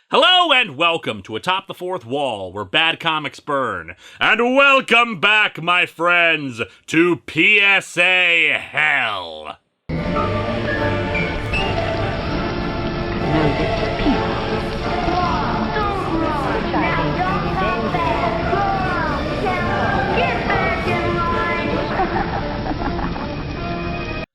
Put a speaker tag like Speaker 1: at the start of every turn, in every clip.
Speaker 1: Hello and welcome to Atop the Fourth Wall, where bad comics burn. And welcome back, my friends, to PSA Hell.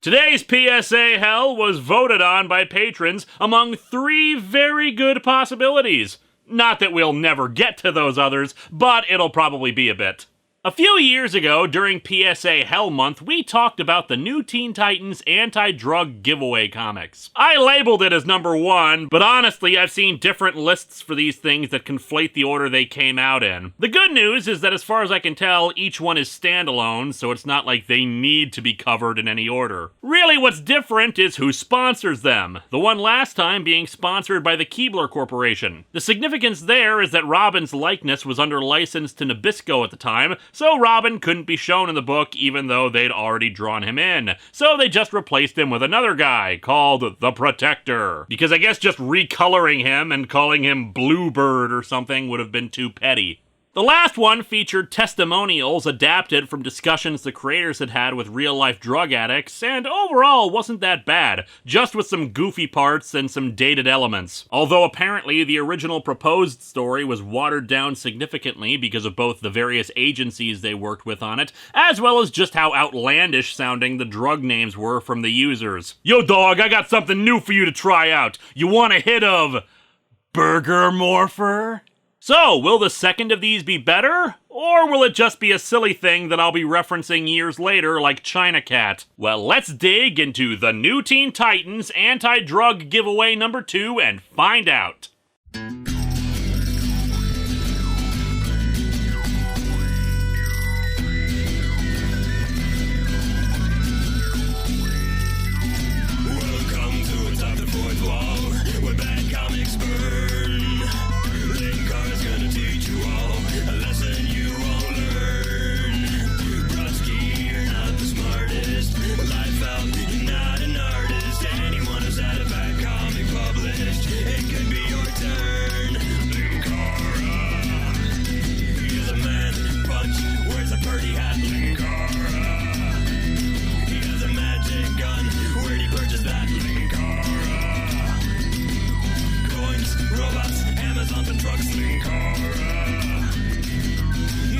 Speaker 1: Today's PSA Hell was voted on by patrons among 3 very good possibilities. Not that we'll never get to those others, but it'll probably be a bit. A few years ago, during PSA Hell Month, we talked about the new Teen Titans anti-drug giveaway comics. I labeled it as number 1, but honestly, I've seen different lists for these things that conflate the order they came out in. The good news is that as far as I can tell, each one is standalone, so it's not like they need to be covered in any order. Really, what's different is who sponsors them, the one last time being sponsored by the Keebler Corporation. The significance there is that Robin's likeness was under license to Nabisco at the time, so Robin couldn't be shown in the book even though they'd already drawn him in. So they just replaced him with another guy called the Protector. Because I guess just recoloring him and calling him Bluebird or something would have been too petty. The last one featured testimonials adapted from discussions the creators had had with real-life drug addicts, and overall wasn't that bad, just with some goofy parts and some dated elements. Although apparently the original proposed story was watered down significantly because of both the various agencies they worked with on it, as well as just how outlandish sounding the drug names were from the users. Yo dog, I got something new for you to try out. You want a hit of Burger Morpher? So, will the second of these be better? Or will it just be a silly thing that I'll be referencing years later like China Cat? Well, let's dig into the new Teen Titans anti-drug giveaway number 2 and find out. Welcome to Atop the Fourth Wall, where bad comics burn. Linkara's gonna teach you all a lesson you won't learn. Brodsky, you're not the smartest. Life out, you're not an artist. Anyone who's had a bad comic published, it could be your turn. Linkara, he's a man punch, wears a birdie hat. Linkara, he has a magic gun. Where'd he purchase that? Linkara, coins, robots, Amazon and trucks. Linkara,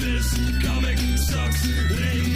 Speaker 1: this comic sucks. Linkara.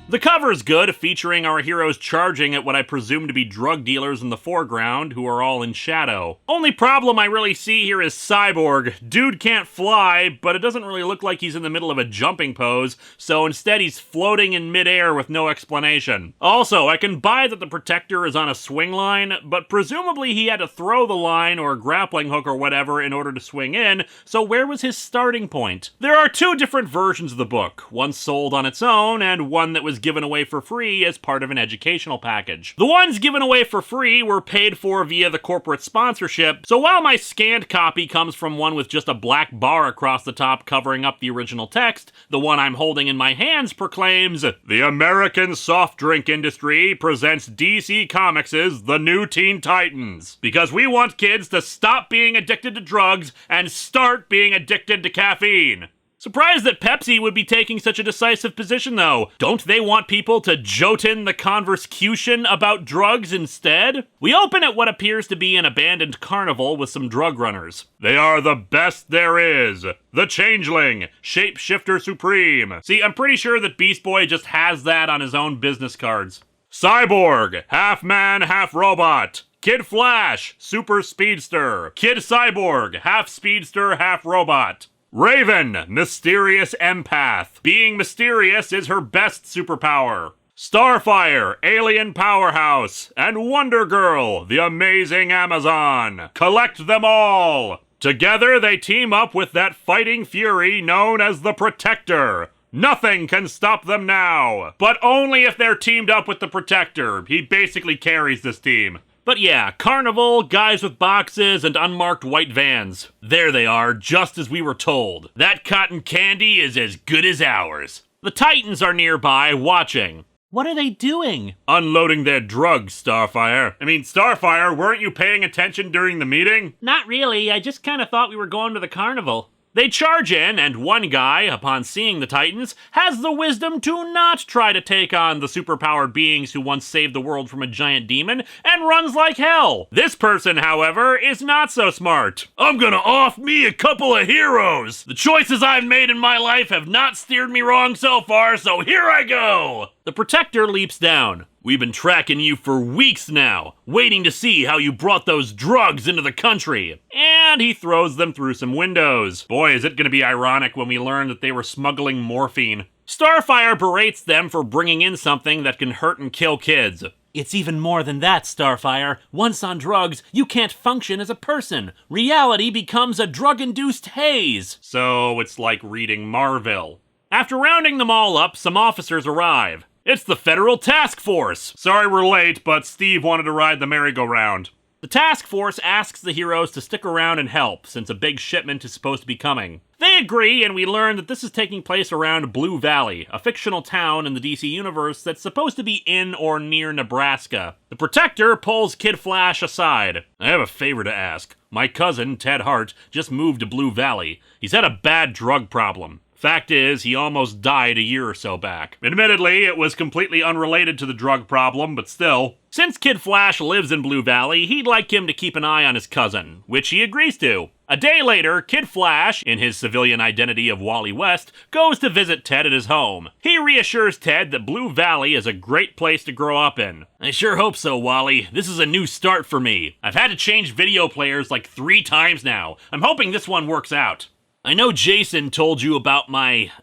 Speaker 1: The cover's good, featuring our heroes charging at what I presume to be drug dealers in the foreground, who are all in shadow. Only problem I really see here is Cyborg. Dude can't fly, but it doesn't really look like he's in the middle of a jumping pose, so instead he's floating in midair with no explanation. Also, I can buy that the Protector is on a swing line, but presumably he had to throw the line or grappling hook or whatever in order to swing in, so where was his starting point? There are 2 different versions of the book, one sold on its own, and one that was given away for free as part of an educational package. The ones given away for free were paid for via the corporate sponsorship, so while my scanned copy comes from one with just a black bar across the top covering up the original text, the one I'm holding in my hands proclaims, "The American soft drink industry presents DC Comics' The New Teen Titans, because we want kids to stop being addicted to drugs and start being addicted to caffeine." Surprised that Pepsi would be taking such a decisive position, though. Don't they want people to jotin the conversation about drugs instead? We open at what appears to be an abandoned carnival with some drug runners. They are the best there is. The Changeling, Shapeshifter Supreme. See, I'm pretty sure that Beast Boy just has that on his own business cards. Cyborg, half man, half robot. Kid Flash, super speedster. Kid Cyborg, half speedster, half robot. Raven, mysterious empath. Being mysterious is her best superpower. Starfire, alien powerhouse. And Wonder Girl, the amazing Amazon. Collect them all. Together they team up with that fighting fury known as the Protector. Nothing can stop them now. But only if they're teamed up with the Protector. He basically carries this team. But yeah, carnival, guys with boxes, and unmarked white vans. There they are, just as we were told. That cotton candy is as good as ours. The Titans are nearby, watching.
Speaker 2: What are they doing?
Speaker 1: Unloading their drugs, Starfire. Starfire, weren't you paying attention during the meeting?
Speaker 2: Not really, I just kind of thought we were going to the carnival.
Speaker 1: They charge in, and one guy, upon seeing the Titans, has the wisdom to not try to take on the superpowered beings who once saved the world from a giant demon, and runs like hell. This person, however, is not so smart. I'm gonna off me a couple of heroes. The choices I've made in my life have not steered me wrong so far, so here I go. The Protector leaps down. We've been tracking you for weeks now, waiting to see how you brought those drugs into the country. And he throws them through some windows. Boy, is it gonna be ironic when we learn that they were smuggling morphine. Starfire berates them for bringing in something that can hurt and kill kids.
Speaker 2: It's even more than that, Starfire. Once on drugs, you can't function as a person. Reality becomes a drug-induced haze.
Speaker 1: So it's like reading Marvel. After rounding them all up, some officers arrive. It's the Federal Task Force! Sorry we're late, but Steve wanted to ride the merry-go-round. The task force asks the heroes to stick around and help, since a big shipment is supposed to be coming. They agree, and we learn that this is taking place around Blue Valley, a fictional town in the DC universe that's supposed to be in or near Nebraska. The Protector pulls Kid Flash aside. I have a favor to ask. My cousin, Ted Hart, just moved to Blue Valley. He's had a bad drug problem. Fact is, he almost died a year or so back. Admittedly, it was completely unrelated to the drug problem, but still. Since Kid Flash lives in Blue Valley, he'd like him to keep an eye on his cousin, which he agrees to. A day later, Kid Flash, in his civilian identity of Wally West, goes to visit Ted at his home. He reassures Ted that Blue Valley is a great place to grow up in. I sure hope so, Wally. This is a new start for me. I've had to change video players like 3 times now. I'm hoping this one works out. I know Jason told you about my,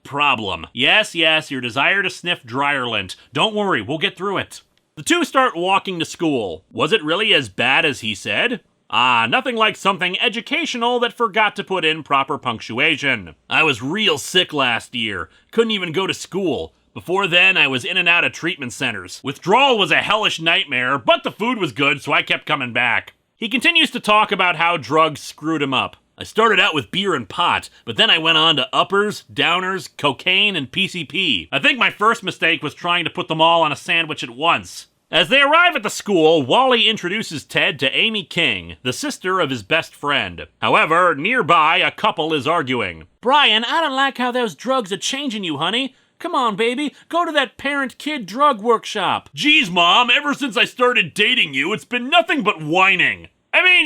Speaker 1: problem. Yes, your desire to sniff dryer lint. Don't worry, we'll get through it. The two start walking to school. Was it really as bad as he said? Nothing like something educational that forgot to put in proper punctuation. I was real sick last year. Couldn't even go to school. Before then, I was in and out of treatment centers. Withdrawal was a hellish nightmare, but the food was good, so I kept coming back. He continues to talk about how drugs screwed him up. I started out with beer and pot, but then I went on to uppers, downers, cocaine, and PCP. I think my first mistake was trying to put them all on a sandwich at once. As they arrive at the school, Wally introduces Ted to Amy King, the sister of his best friend. However, nearby, a couple is arguing.
Speaker 2: Brian, I don't like how those drugs are changing you, honey. Come on, baby, go to that parent-kid drug workshop.
Speaker 1: Geez, Mom, ever since I started dating you, it's been nothing but whining.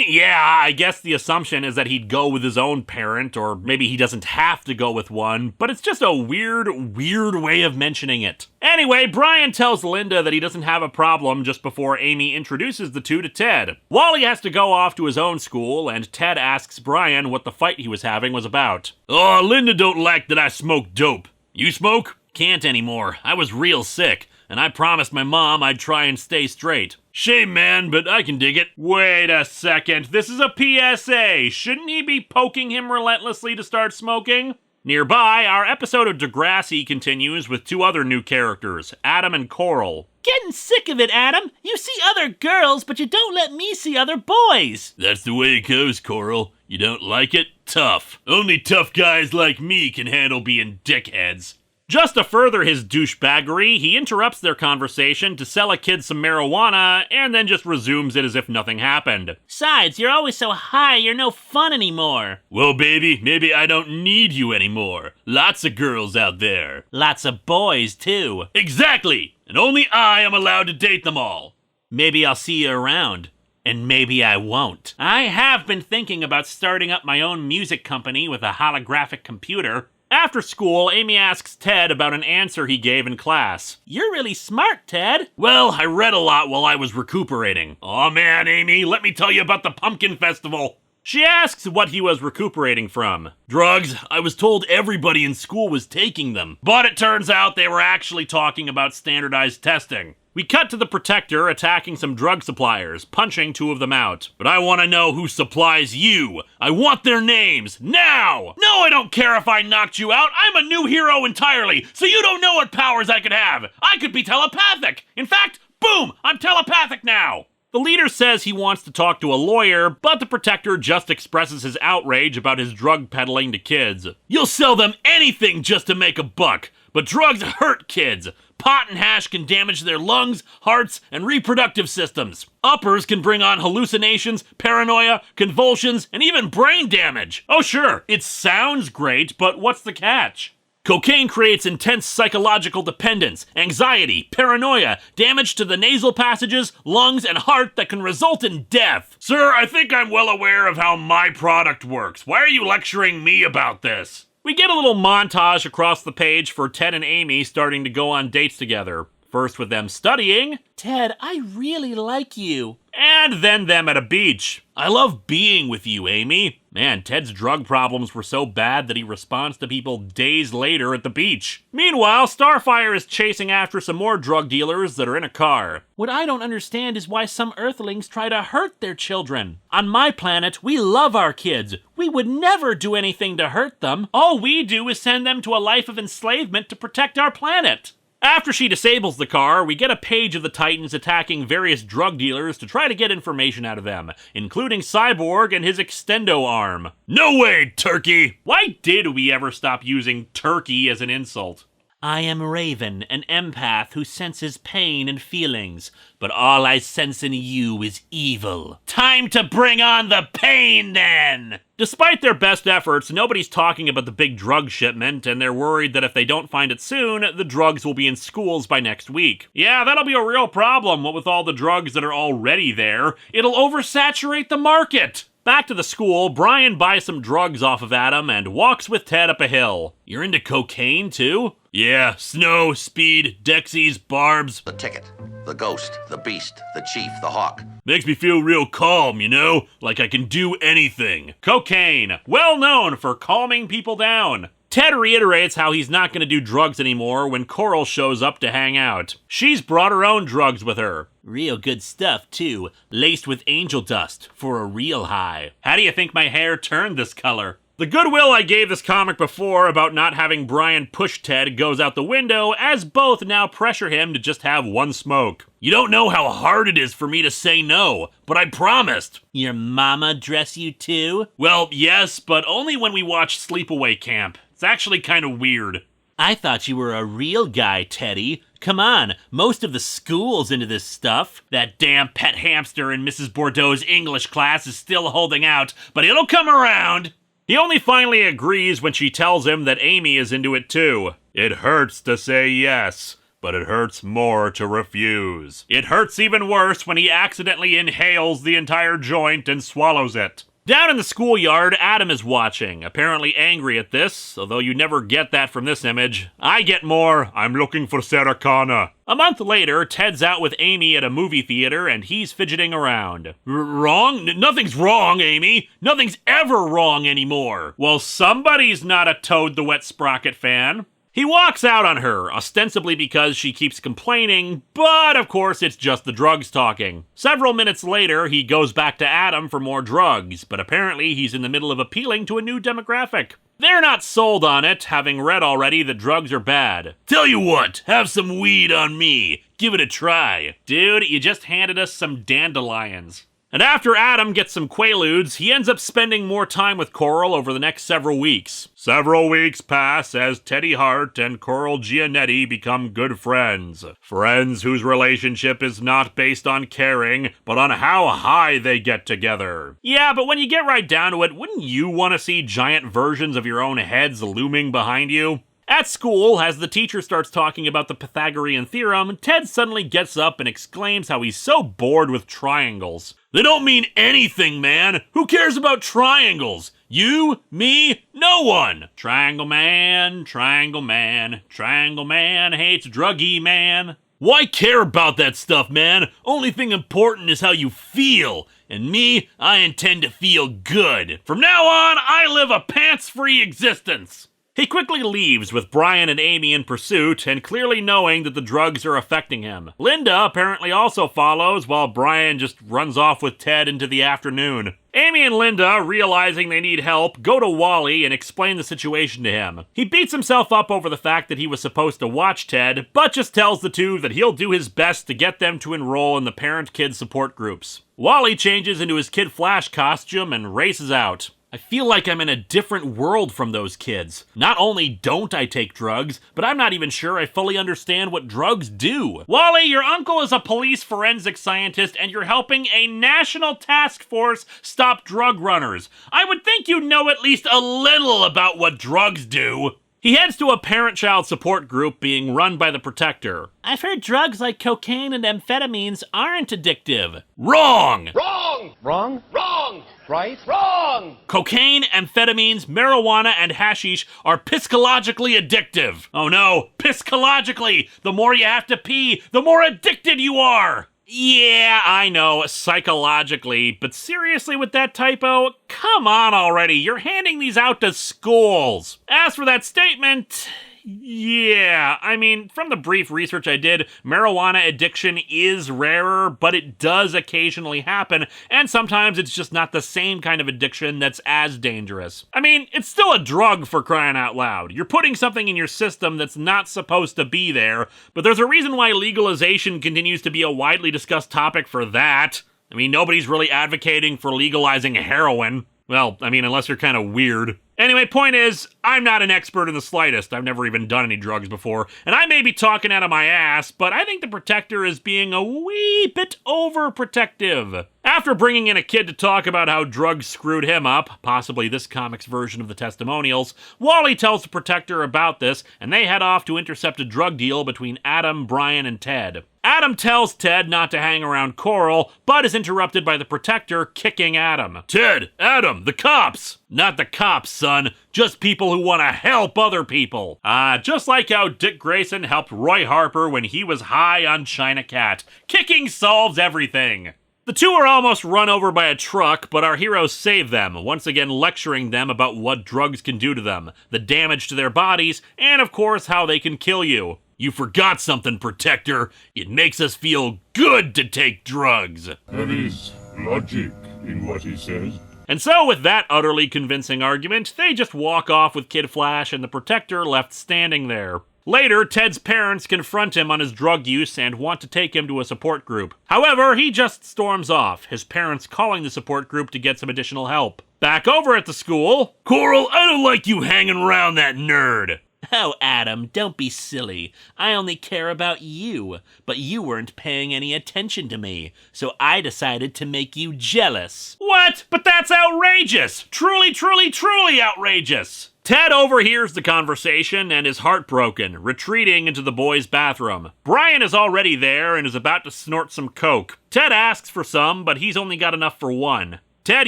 Speaker 1: Yeah, I guess the assumption is that he'd go with his own parent, or maybe he doesn't have to go with one, but it's just a weird way of mentioning it. Anyway, Brian tells Linda that he doesn't have a problem just before Amy introduces the two to Ted. Wally has to go off to his own school, and Ted asks Brian what the fight he was having was about. Oh, Linda don't like that I smoke dope. You smoke? Can't anymore. I was real sick, and I promised my mom I'd try and stay straight. Shame, man, but I can dig it. Wait a second, this is a PSA. Shouldn't he be poking him relentlessly to start smoking? Nearby, our episode of Degrassi continues with 2 other new characters, Adam and Coral.
Speaker 2: Getting sick of it, Adam. You see other girls, but you don't let me see other boys.
Speaker 1: That's the way it goes, Coral. You don't like it? Tough. Only tough guys like me can handle being dickheads. Just to further his douchebaggery, he interrupts their conversation to sell a kid some marijuana and then just resumes it as if nothing happened.
Speaker 2: Besides, you're always so high, you're no fun anymore.
Speaker 1: Well, baby, maybe I don't need you anymore. Lots of girls out there.
Speaker 2: Lots of boys, too.
Speaker 1: Exactly! And only I am allowed to date them all.
Speaker 2: Maybe I'll see you around. And maybe I won't. I have been thinking about starting up my own music company with a holographic computer.
Speaker 1: After school, Amy asks Ted about an answer he gave in class.
Speaker 2: You're really smart, Ted.
Speaker 1: Well, I read a lot while I was recuperating. Aw man, Amy, let me tell you about the Pumpkin Festival. She asks what he was recuperating from. Drugs. I was told everybody in school was taking them. But it turns out they were actually talking about standardized testing. We cut to the Protector attacking some drug suppliers, punching 2 of them out. But I want to know who supplies you. I want their names, now! No, I don't care if I knocked you out. I'm a new hero entirely, so you don't know what powers I could have. I could be telepathic. In fact, boom, I'm telepathic now. The leader says he wants to talk to a lawyer, but the protector just expresses his outrage about his drug peddling to kids. You'll sell them anything just to make a buck, but drugs hurt kids. Pot and hash can damage their lungs, hearts, and reproductive systems. Uppers can bring on hallucinations, paranoia, convulsions, and even brain damage. Oh sure, it sounds great, but what's the catch? Cocaine creates intense psychological dependence, anxiety, paranoia, damage to the nasal passages, lungs, and heart that can result in death. Sir, I think I'm well aware of how my product works. Why are you lecturing me about this? We get a little montage across the page for Ted and Amy starting to go on dates together. First with them studying.
Speaker 2: Ted, I really like you.
Speaker 1: And then them at a beach. I love being with you, Amy. Man, Ted's drug problems were so bad that he responds to people days later at the beach. Meanwhile, Starfire is chasing after some more drug dealers that are in a car.
Speaker 2: What I don't understand is why some Earthlings try to hurt their children. On my planet, we love our kids. We would never do anything to hurt them. All we do is send them to a life of enslavement to protect our planet.
Speaker 1: After she disables the car, we get a page of the Titans attacking various drug dealers to try to get information out of them, including Cyborg and his extendo arm. No way, Turkey! Why did we ever stop using Turkey as an insult?
Speaker 2: I am Raven, an empath who senses pain and feelings, but all I sense in you is evil. Time to bring on the pain, then!
Speaker 1: Despite their best efforts, nobody's talking about the big drug shipment, and they're worried that if they don't find it soon, the drugs will be in schools by next week. Yeah, that'll be a real problem, what with all the drugs that are already there. It'll oversaturate the market! Back to the school, Brian buys some drugs off of Adam and walks with Ted up a hill. You're into cocaine, too? Yeah, snow, speed, Dexies, barbs.
Speaker 3: The ticket, the ghost, the beast, the chief, the hawk.
Speaker 1: Makes me feel real calm, you know? Like I can do anything. Cocaine, well known for calming people down. Ted reiterates how he's not going to do drugs anymore when Coral shows up to hang out. She's brought her own drugs with her.
Speaker 2: Real good stuff, too, laced with angel dust for a real high.
Speaker 1: How do you think my hair turned this color? The goodwill I gave this comic before about not having Brian push Ted goes out the window as both now pressure him to just have one smoke. You don't know how hard it is for me to say no, but I promised.
Speaker 2: Your mama dress you too?
Speaker 1: Well, yes, but only when we watch Sleepaway Camp. It's actually kind of weird.
Speaker 2: I thought you were a real guy, Teddy. Come on, most of the school's into this stuff.
Speaker 1: That damn pet hamster in Mrs. Bordeaux's English class is still holding out, but it'll come around. He only finally agrees when she tells him that Amy is into it too. It hurts to say yes, but it hurts more to refuse. It hurts even worse when he accidentally inhales the entire joint and swallows it. Down in the schoolyard, Adam is watching, apparently angry at this, although you never get that from this image. I get more, I'm looking for Sarah Connor. A month later, Ted's out with Amy at a movie theater and he's fidgeting around. Wrong? Nothing's wrong, Amy. Nothing's ever wrong anymore. Well, somebody's not a Toad the Wet Sprocket fan. He walks out on her, ostensibly because she keeps complaining, but of course it's just the drugs talking. Several minutes later, he goes back to Adam for more drugs, but apparently he's in the middle of appealing to a new demographic. They're not sold on it, having read already that drugs are bad. Tell you what, have some weed on me. Give it a try. Dude, you just handed us some dandelions. And after Adam gets some Quaaludes, he ends up spending more time with Coral over the next several weeks. Several weeks pass as Teddy Hart and Coral Giannetti become good friends. Friends whose relationship is not based on caring, but on how high they get together. Yeah, but when you get right down to it, wouldn't you want to see giant versions of your own heads looming behind you? At school, as the teacher starts talking about the Pythagorean theorem, Ted suddenly gets up and exclaims how he's so bored with triangles. They don't mean anything, man! Who cares about triangles? You? Me? No one! Triangle man, triangle man, triangle man hates druggy man. Why care about that stuff, man? Only thing important is how you feel. And me, I intend to feel good. From now on, I live a pants-free existence. He quickly leaves with Brian and Amy in pursuit, and clearly knowing that the drugs are affecting him. Linda apparently also follows, while Brian just runs off with Ted into the afternoon. Amy and Linda, realizing they need help, go to Wally and explain the situation to him. He beats himself up over the fact that he was supposed to watch Ted, but just tells the two that he'll do his best to get them to enroll in the parent-kid support groups. Wally changes into his Kid Flash costume and races out. I feel like I'm in a different world from those kids. Not only don't I take drugs, but I'm not even sure I fully understand what drugs do. Wally, your uncle is a police forensic scientist and you're helping a national task force stop drug runners. I would think you know at least a little about what drugs do. He heads to a parent-child support group being run by the Protector.
Speaker 2: I've heard drugs like cocaine and amphetamines aren't addictive.
Speaker 1: Wrong!
Speaker 3: Wrong!
Speaker 4: Wrong?
Speaker 3: Wrong!
Speaker 4: Right?
Speaker 3: Wrong!
Speaker 1: Cocaine, amphetamines, marijuana, and hashish are psychologically addictive. Oh no, psychologically! The more you have to pee, the more addicted you are! Yeah, I know, psychologically, but seriously with that typo? Come on already, you're handing these out to schools. As for that statement, yeah, I mean, from the brief research I did, marijuana addiction is rarer, but it does occasionally happen, and sometimes it's just not the same kind of addiction that's as dangerous. I mean, it's still a drug for crying out loud. You're putting something in your system that's not supposed to be there, but there's a reason why legalization continues to be a widely discussed topic for that. I mean, nobody's really advocating for legalizing heroin. Well, I mean, unless you're kind of weird. Anyway, point is, I'm not an expert in the slightest. I've never even done any drugs before, and I may be talking out of my ass, but I think the Protector is being a wee bit overprotective. After bringing in a kid to talk about how drugs screwed him up, possibly this comic's version of the testimonials, Wally tells the Protector about this, and they head off to intercept a drug deal between Adam, Brian, and Ted. Adam tells Ted not to hang around Coral, but is interrupted by the Protector kicking Adam. Ted, Adam, the cops! Not the cops, son. Just people who want to help other people. Just like how Dick Grayson helped Roy Harper when he was high on China Cat. Kicking solves everything. The two are almost run over by a truck, but our heroes save them, once again lecturing them about what drugs can do to them, the damage to their bodies, and of course how they can kill you. You forgot something, Protector. It makes us feel good to take drugs.
Speaker 5: There is logic in what he says.
Speaker 1: And so, with that utterly convincing argument, they just walk off with Kid Flash and the Protector left standing there. Later, Ted's parents confront him on his drug use and want to take him to a support group. However, he just storms off, his parents calling the support group to get some additional help. Back over at the school, Coral, I don't like you hanging around that nerd.
Speaker 2: Oh, Adam, don't be silly. I only care about you, but you weren't paying any attention to me, so I decided to make you jealous.
Speaker 1: What? But that's outrageous! Truly, truly, truly outrageous! Ted overhears the conversation and is heartbroken, retreating into the boys' bathroom. Brian is already there and is about to snort some coke. Ted asks for some, but he's only got enough for one. Ted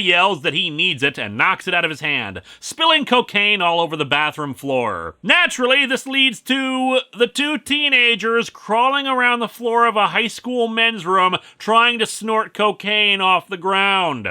Speaker 1: yells that he needs it and knocks it out of his hand, spilling cocaine all over the bathroom floor. Naturally, this leads to the two teenagers crawling around the floor of a high school men's room trying to snort cocaine off the ground.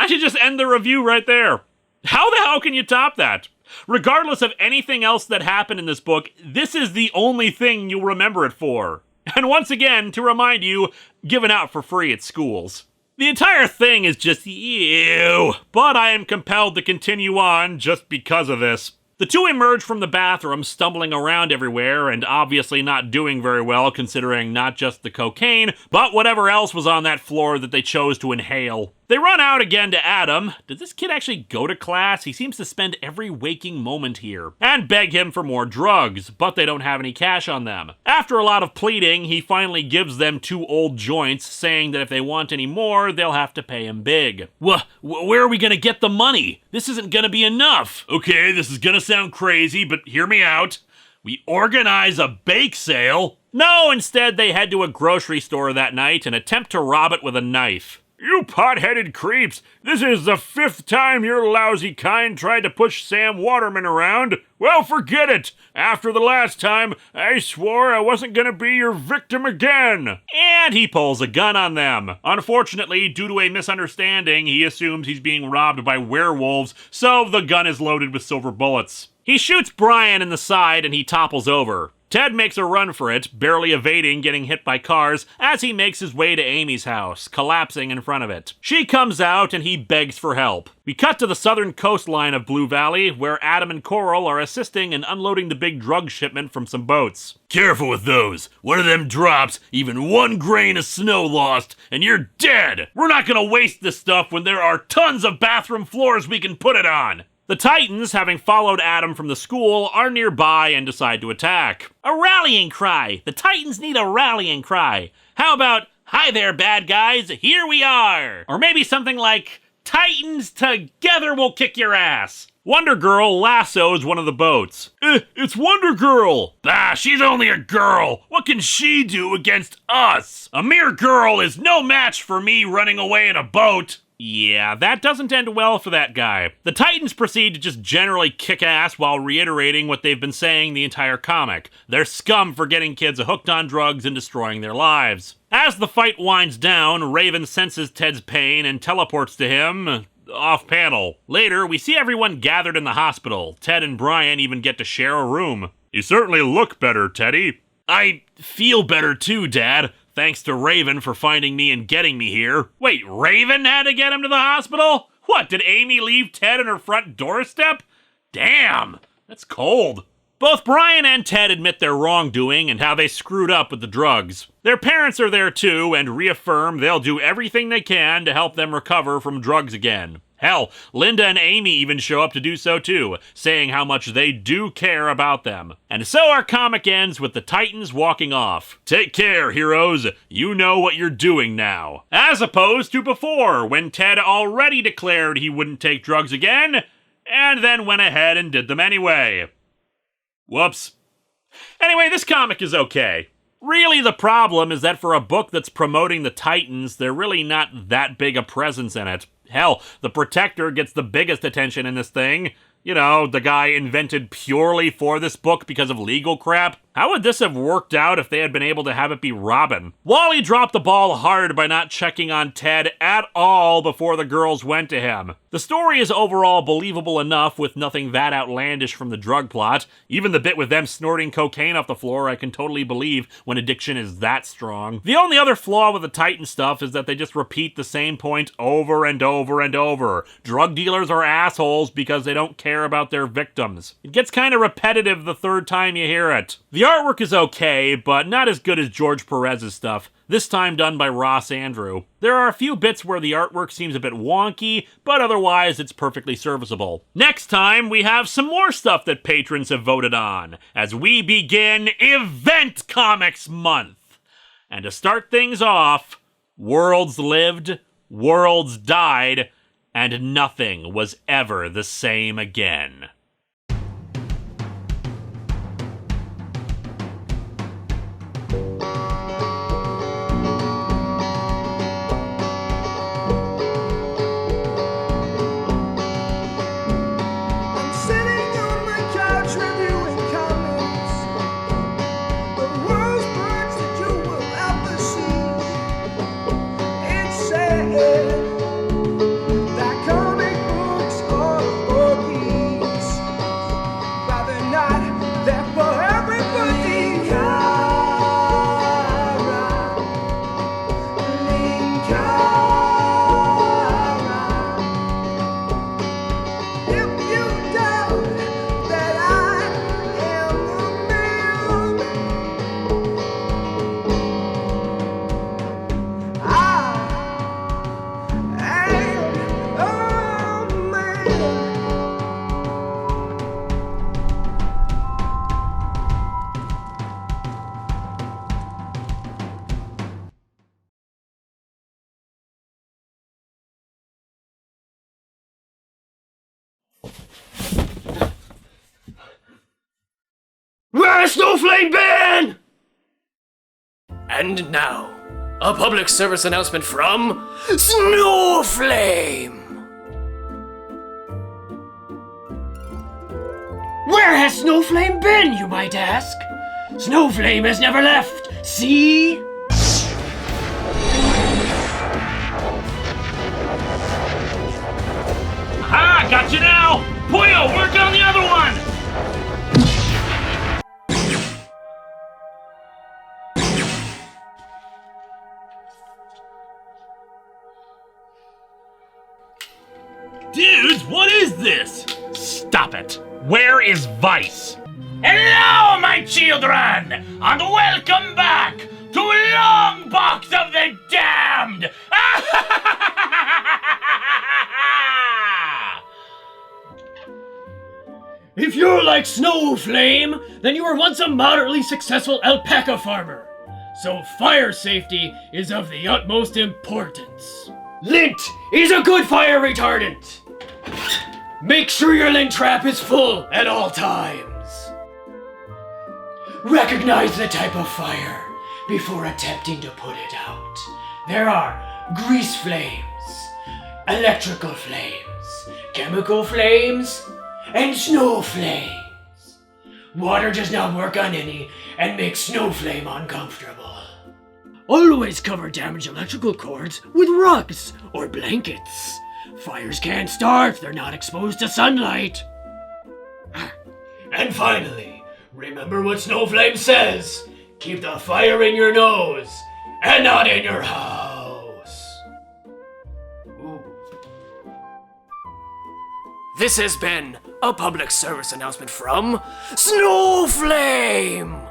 Speaker 1: I should just end the review right there. How the hell can you top that? Regardless of anything else that happened in this book, this is the only thing you'll remember it for. And once again, to remind you, given out for free at schools. The entire thing is just ew, but I am compelled to continue on just because of this. The two emerge from the bathroom, stumbling around everywhere and obviously not doing very well considering not just the cocaine, but whatever else was on that floor that they chose to inhale. They run out again to Adam. Did this kid actually go to class? He seems to spend every waking moment here. And beg him for more drugs, but they don't have any cash on them. After a lot of pleading, he finally gives them 2 old joints, saying that if they want any more, they'll have to pay him big. Where are we gonna get the money? This isn't gonna be enough. Okay, this is gonna sound crazy, but hear me out. We organize a bake sale. No, instead they head to a grocery store that night and attempt to rob it with a knife. You pot-headed creeps! This is the 5th time your lousy kind tried to push Sam Waterman around. Well, forget it! After the last time, I swore I wasn't gonna be your victim again! And he pulls a gun on them. Unfortunately, due to a misunderstanding, he assumes he's being robbed by werewolves, so the gun is loaded with silver bullets. He shoots Brian in the side and he topples over. Ted makes a run for it, barely evading getting hit by cars as he makes his way to Amy's house, collapsing in front of it. She comes out and he begs for help. We cut to the southern coastline of Blue Valley, where Adam and Coral are assisting in unloading the big drug shipment from some boats. Careful with those. One of them drops, even 1 grain of snow lost, and you're dead. We're not gonna waste this stuff when there are tons of bathroom floors we can put it on. The Titans, having followed Adam from the school, are nearby and decide to attack.
Speaker 2: A rallying cry! The Titans need a rallying cry. How about, "Hi there, bad guys, here we are"? Or maybe something like, "Titans, together we'll kick your ass."
Speaker 1: Wonder Girl lassos one of the boats. It's Wonder Girl! Bah, she's only a girl! What can she do against us? A mere girl is no match for me running away in a boat! Yeah, that doesn't end well for that guy. The Titans proceed to just generally kick ass while reiterating what they've been saying the entire comic. They're scum for getting kids hooked on drugs and destroying their lives. As the fight winds down, Raven senses Ted's pain and teleports to him off panel. Later, we see everyone gathered in the hospital. Ted and Brian even get to share a room. You certainly look better, Teddy. I feel better too, Dad. Thanks to Raven for finding me and getting me here. Wait, Raven had to get him to the hospital? What, did Amy leave Ted on her front doorstep? Damn, that's cold. Both Brian and Ted admit their wrongdoing and how they screwed up with the drugs. Their parents are there too and reaffirm they'll do everything they can to help them recover from drugs again. Hell, Linda and Amy even show up to do so too, saying how much they do care about them. And so our comic ends with the Titans walking off. Take care, heroes. You know what you're doing now. As opposed to before, when Ted already declared he wouldn't take drugs again, and then went ahead and did them anyway. Whoops. Anyway, this comic is okay. Really, the problem is that for a book that's promoting the Titans, they're really not that big a presence in it. Hell, the Protector gets the biggest attention in this thing. You know, the guy invented purely for this book because of legal crap. How would this have worked out if they had been able to have it be Robin? Wally dropped the ball hard by not checking on Ted at all before the girls went to him. The story is overall believable enough with nothing that outlandish from the drug plot. Even the bit with them snorting cocaine off the floor I can totally believe when addiction is that strong. The only other flaw with the Titan stuff is that they just repeat the same point over and over and over. Drug dealers are assholes because they don't care about their victims. It gets kind of repetitive the third time you hear it. The artwork is okay, but not as good as George Perez's stuff, this time done by Ross Andrew. There are a few bits where the artwork seems a bit wonky, but otherwise it's perfectly serviceable. Next time, we have some more stuff that patrons have voted on, as we begin Event Comics Month. And to start things off, worlds lived, worlds died, and nothing was ever the same again.
Speaker 4: Where's Snowflame been? And now, a public service announcement from Snowflame! Where has Snowflame been, you might ask? Snowflame has never left, see?
Speaker 1: Ah, got you now! Puyo, work on the other one!
Speaker 2: Dudes, what is this?
Speaker 1: Stop it. Where is Vice?
Speaker 4: Hello, my children, and welcome back to Long Box of the Damned! If you're like Snowflame, then you were once a moderately successful alpaca farmer. So fire safety is of the utmost importance. Lint is a good fire retardant. Make sure your lint trap is full at all times. Recognize the type of fire before attempting to put it out. There are grease flames, electrical flames, chemical flames, and snow flames. Water does not work on any and makes Snowflame uncomfortable. Always cover damaged electrical cords with rugs or blankets. Fires can't start if they're not exposed to sunlight. And finally, remember what Snowflame says. Keep the fire in your nose and not in your house. Ooh. This has been a public service announcement from Snowflame!